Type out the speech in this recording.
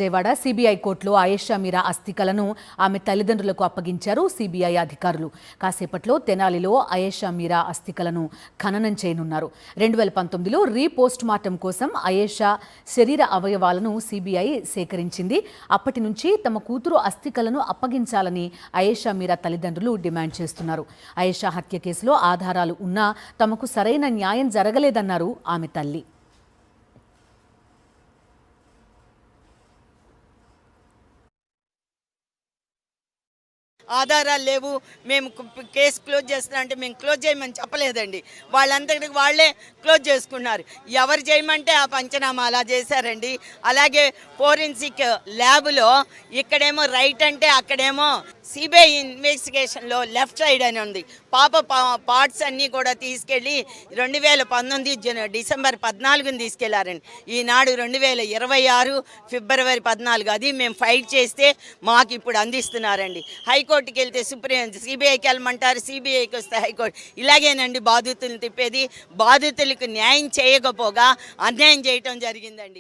Vijayawada CBI కోర్టులో ఆయేషా మీరా అస్థికలను ఆమె తల్లిదండ్రులకు అప్పగించారు సిబిఐ అధికారులు. కాసేపట్లో తెనాలిలో ఆయేషా మీరా అస్థికలను ఖననం చేయనున్నారు. 2019లో రీపోస్ట్ మార్టం కోసం ఆయేషా శరీర అవయవాలను సిబిఐ సేకరించింది. అప్పటి నుంచి తమ కూతురు అస్థికలను అప్పగించాలని ఆయేషా మీరా తల్లిదండ్రులు డిమాండ్ చేస్తున్నారు. ఆయేషా హత్య కేసులో ఆధారాలు ఉన్నా తమకు సరైన న్యాయం జరగలేదన్నారు ఆమె తల్లి. ఆధారాలు లేవు, మేము కేసు క్లోజ్ చేస్తున్నాం అంటే మేము క్లోజ్ చేయమని చెప్పలేదండి. వాళ్ళందరికీ వాళ్ళే క్లోజ్ చేసుకున్నారు. ఎవరు చేయమంటే ఆ పంచనామా అలా చేశారండి. అలాగే ఫోరెన్సిక్ ల్యాబ్లో ఇక్కడేమో రైట్ అంటే అక్కడేమో సిబిఐ ఇన్వెస్టిగేషన్లో లెఫ్ట్ సైడ్ అని ఉంది. పాప పార్ట్స్ అన్నీ కూడా తీసుకెళ్ళి 2019 డిసెంబర్ 14ని తీసుకెళ్లారండి. ఈనాడు 2026 ఫిబ్రవరి 14 అది మేము ఫైట్ చేస్తే మాకు ఇప్పుడు అందిస్తున్నారండి. హైకోర్టుకి వెళ్తే సిబిఐకి వెళ్ళమంటారు, సిబిఐకి వస్తే హైకోర్టు. ఇలాగేనండి బాధితులను తిప్పేది. బాధితులకు న్యాయం చేయకపోగా అన్యాయం చేయటం జరిగిందండి.